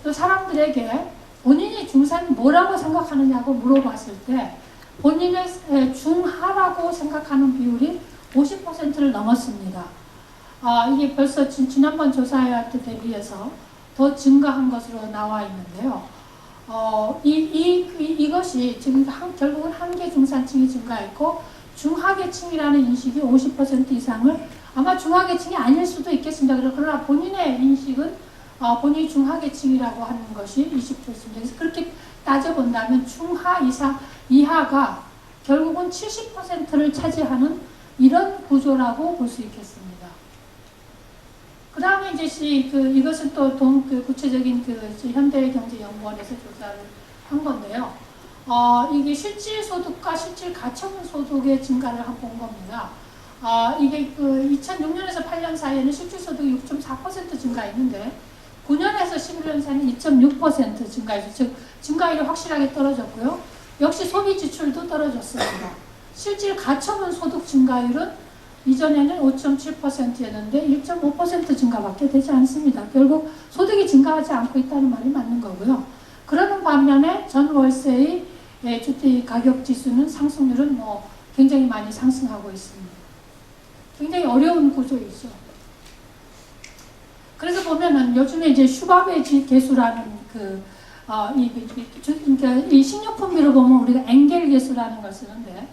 또 사람들에게 본인이 중산이 뭐라고 생각하느냐고 물어봤을 때 본인의 중하라고 생각하는 비율이 50%를 넘었습니다. 이게 벌써 지난번 조사에 대비해서 더 증가한 것으로 나와 있는데요. 이것이 지금 결국은 한계 중산층이 증가했고 중하계층이라는 인식이 50% 이상을 아마 중하계층이 아닐 수도 있겠습니다. 그러나 본인의 인식은 본인이 중하계층이라고 하는 것이 20%입니다. 그래서 그렇게 따져본다면 중하 이하가 결국은 70%를 차지하는 이런 구조라고 볼 수 있겠습니다. 그 다음에 이제 이것은 또 구체적인 현대경제연구원에서 조사를 한 건데요. 이게 실질 소득과 실질 가처분 소득의 증가를 한번 본 겁니다. 이게 2006년에서 8년 사이에는 실질 소득이 6.4% 증가했는데 9년에서 11년 사이에는 2.6% 증가했죠. 즉 증가율이 확실하게 떨어졌고요. 역시 소비 지출도 떨어졌습니다. 실질 가처분 소득 증가율은 이전에는 5.7%였는데 1.5% 증가밖에 되지 않습니다. 결국 소득이 증가하지 않고 있다는 말이 맞는 거고요. 그러는 반면에 전 월세의 주택 가격 지수는 상승률은 굉장히 많이 상승하고 있습니다. 굉장히 어려운 구조이죠. 그래서 보면은 요즘에 이제 슈바베 계수라는 이 식료품비로 보면 우리가 엔겔 계수라는 걸 쓰는데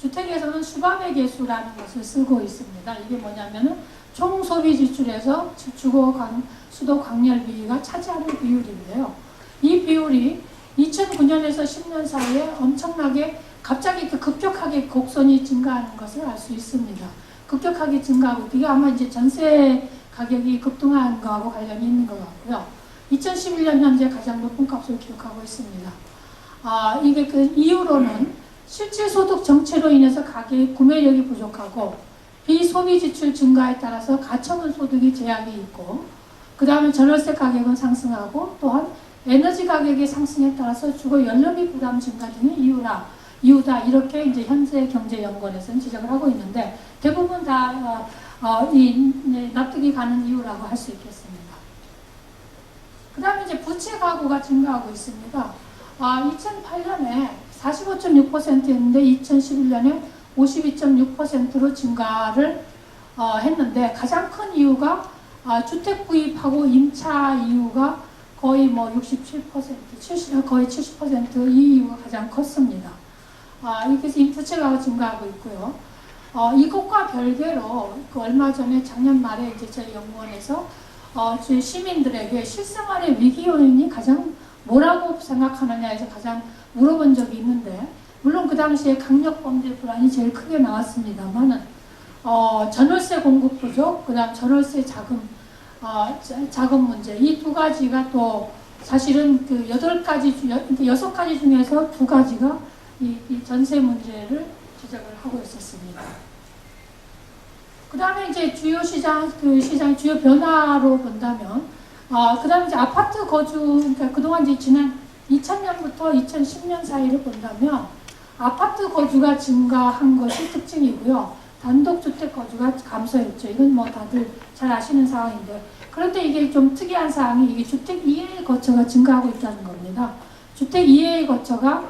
주택에서는 슈바베 계수라는 것을 쓰고 있습니다. 이게 뭐냐면은 총 소비 지출에서 주거 수도 광열비가 차지하는 비율인데요. 이 비율이 2009년에서 10년 사이에 엄청나게 갑자기 급격하게 곡선이 증가하는 것을 알 수 있습니다. 급격하게 증가하고 이게 아마 이제 전세 가격이 급등한 거하고 관련이 있는 것 같고요. 2011년 현재 가장 높은 값을 기록하고 있습니다. 이게 그 이유로는 실질 소득 정체로 인해서 가계 구매력이 부족하고 비소비 지출 증가에 따라서 가처분 소득이 제약이 있고 그 다음에 전월세 가격은 상승하고 또한 에너지 가격의 상승에 따라서 주거 연료비 부담 증가 등이 이유다 이렇게 이제 현재경제연구원에서는 지적을 하고 있는데 대부분 다 납득이 가는 이유라고 할 수 있겠습니다. 그 다음에 이제 부채 가구가 증가하고 있습니다. 2008년에 45.6%였는데 2011년에 52.6%로 증가를 했는데 가장 큰 이유가 주택 구입하고 임차 이유가 거의 67%, 거의 70% 이 이유가 가장 컸습니다. 그래서 이 부채가 증가하고 있고요. 이것과 별개로 얼마 전에 작년 말에 이제 저희 연구원에서 저희 시민들에게 실생활의 위기 요인이 가장 뭐라고 생각하느냐에서 가장 물어본 적이 있는데 물론 그 당시에 강력범죄 불안이 제일 크게 나왔습니다만은 전월세 공급 부족, 그 다음 전월세 자금 문제 이 두 가지가 또 사실은 그 6가지 중에서 2가지가 이 전세 문제를 지적을 하고 있었습니다. 그 다음에 이제 주요 시장 주요 변화로 본다면 그 다음에 이제 아파트 거주, 그러니까 그동안 이제 지난 2000년부터 2010년 사이를 본다면 아파트 거주가 증가한 것이 특징이고요. 단독주택 거주가 감소했죠. 이건 다들 잘 아시는 상황인데 그런데 이게 좀 특이한 사항이 이게 주택 이해의 거처가 증가하고 있다는 겁니다. 주택 이해의 거처가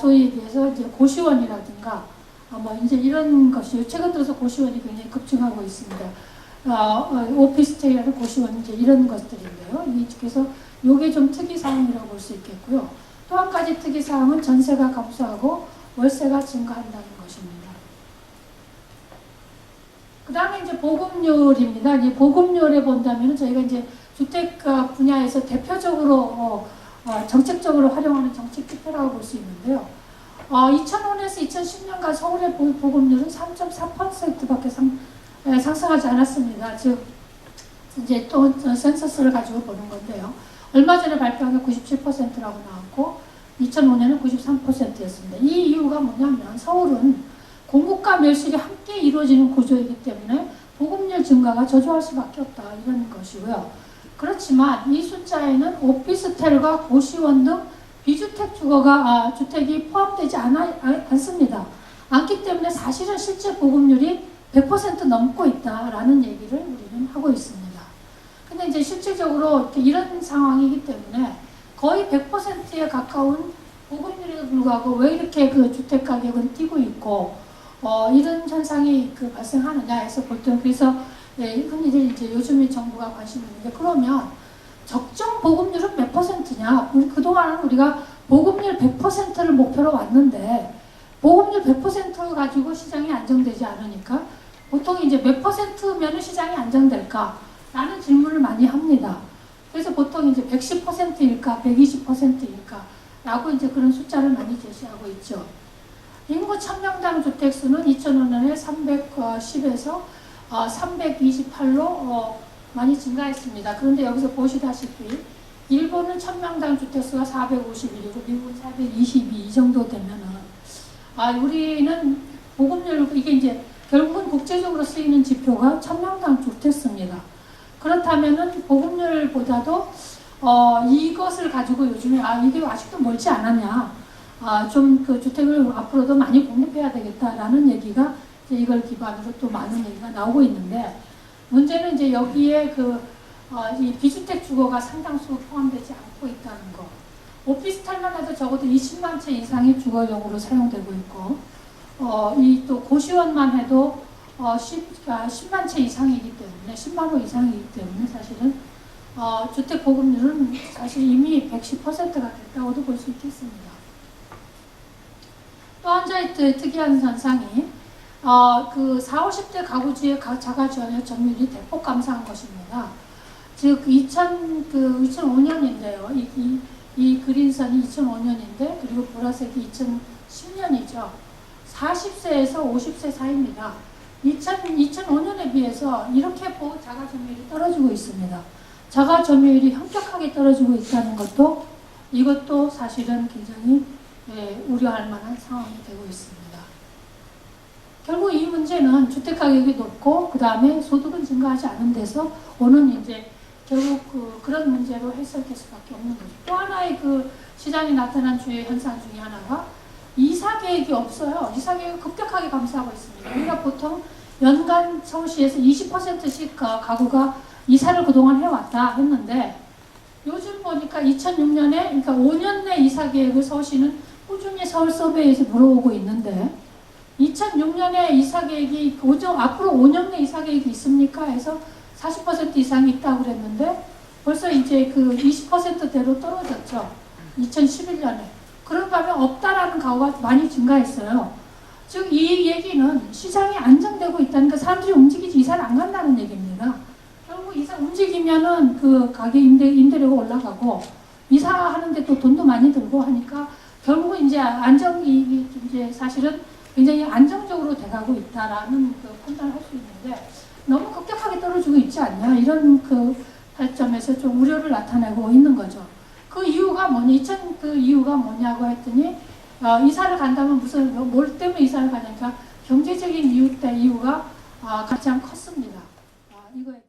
소위 얘기해서 이제 고시원이라든가 이제 이런 것이 최근 들어서 고시원이 굉장히 급증하고 있습니다. 오피스텔이라는 고시원 이제 이런 것들인데요. 그래서 이게 좀 특이사항이라고 볼 수 있겠고요. 또 한 가지 특이사항은 전세가 감소하고 월세가 증가한다는 것입니다. 그 다음에 이제 보급률입니다. 이 보급률에 본다면 저희가 이제 주택 분야에서 대표적으로 정책적으로 활용하는 정책 지표라고 볼 수 있는데요. 2005년에서 2010년간 서울의 보급률은 3.4%밖에 상승하지 않았습니다. 즉 이제 또 센서스를 가지고 보는 건데요. 얼마 전에 발표한 게 97%라고 나왔고 2005년은 93%였습니다. 이 이유가 뭐냐면 서울은 공급과 밀실이 함께 이루어지는 구조이기 때문에 보급률 증가가 저조할 수밖에 없다 이런 것이고요. 그렇지만 이 숫자에는 오피스텔과 고시원 등 비주택 주택이 포함되지 않습니다. 않기 때문에 사실은 실제 보급률이 100% 넘고 있다라는 얘기를 우리는 하고 있습니다. 근데 이제 실질적으로 이런 상황이기 때문에 거의 100%에 가까운 보급률에도 불구하고 왜 이렇게 그 주택 가격은 뛰고 있고 이런 현상이 발생하느냐 해서 보통 그래서 흔히들 이제 요즘에 정부가 관심 있는 게 그러면 적정 보급률은 몇 %냐? 그동안은 우리가 보급률 100%를 목표로 왔는데 보급률 100% 가지고 시장이 안정되지 않으니까 보통 이제 몇 %면 시장이 안정될까? 라는 질문을 많이 합니다. 그래서 보통 이제 110%일까, 120%일까? 라고 이제 그런 숫자를 많이 제시하고 있죠. 인구 1000명당 주택수는 2005년에 310에서 328로 많이 증가했습니다. 그런데 여기서 보시다시피 일본은 1000명당 주택수가 451이고 미국은 422 이 정도 되면은 우리는 보급률 이게 이제 결국은 국제적으로 쓰이는 지표가 1000명당 주택수입니다. 그렇다면은 보급률보다도 이것을 가지고 요즘에 이게 아직도 멀지 않았냐, 좀 그 주택을 앞으로도 많이 공급해야 되겠다라는 얘기가 이제 이걸 기반으로 또 많은 얘기가 나오고 있는데 문제는 이제 여기에 이 비주택 주거가 상당수 포함되지 않고 있다는 거. 오피스텔만 해도 적어도 20만 채 이상이 주거용으로 사용되고 있고, 이 또 고시원만 해도 10만 채 이상이기 때문에 10만 호 이상이기 때문에 사실은 주택 보급률은 사실 이미 110%가 됐다고도 볼 수 있겠습니다. 또 한 가지 특이한 현상이 그 40, 50대 가구주의 자가 점유율이 대폭 감소한 것입니다. 즉 2005년인데요. 이 그린선이 2005년인데 그리고 보라색이 2010년이죠. 40세에서 50세 사이입니다. 2005년에 비해서 이렇게 자가 점유율이 떨어지고 있습니다. 자가 점유율이 현격하게 떨어지고 있다는 것도 이것도 사실은 굉장히 우려할 만한 상황이 되고 있습니다. 결국 이 문제는 주택 가격이 높고 그 다음에 소득은 증가하지 않은 데서 오는 이제 결국 그런 문제로 해석될 수밖에 없는 거죠. 또 하나의 시장에 나타난 주요 현상 중에 하나가 이사 계획이 없어요. 이사 계획이 급격하게 감소하고 있습니다. 우리가 보통 연간 서울시에서 20%씩 가구가 이사를 그동안 해왔다 했는데 요즘 보니까 2006년에 그러니까 5년 내 이사 계획을 서울시는 꾸준히 서울 서베이에서 물어보고 있는데 2006년에 이사 계획이 앞으로 5년 내 이사 계획이 있습니까? 해서 40% 이상이 있다고 그랬는데 벌써 이제 20%대로 떨어졌죠. 2011년에. 그런가 하면 없다라는 가구가 많이 증가했어요. 즉 이 얘기는 시장이 안정되고 있다니까 사람들이 움직이지 이사를 안 간다는 얘기입니다. 결국 이사 움직이면은 가게 임대료가 올라가고 이사하는데 또 돈도 많이 들고 하니까 결국은 이제 이제 사실은 굉장히 안정적으로 돼가고 있다라는 판단을 할 수 있는데 너무 급격하게 떨어지고 있지 않냐 이런 관점에서 좀 우려를 나타내고 있는 거죠. 그 이유가 뭐냐고 했더니 이사를 간다면 뭘 때문에 이사를 가냐니까 경제적인 이유가 가장 컸습니다. 이거에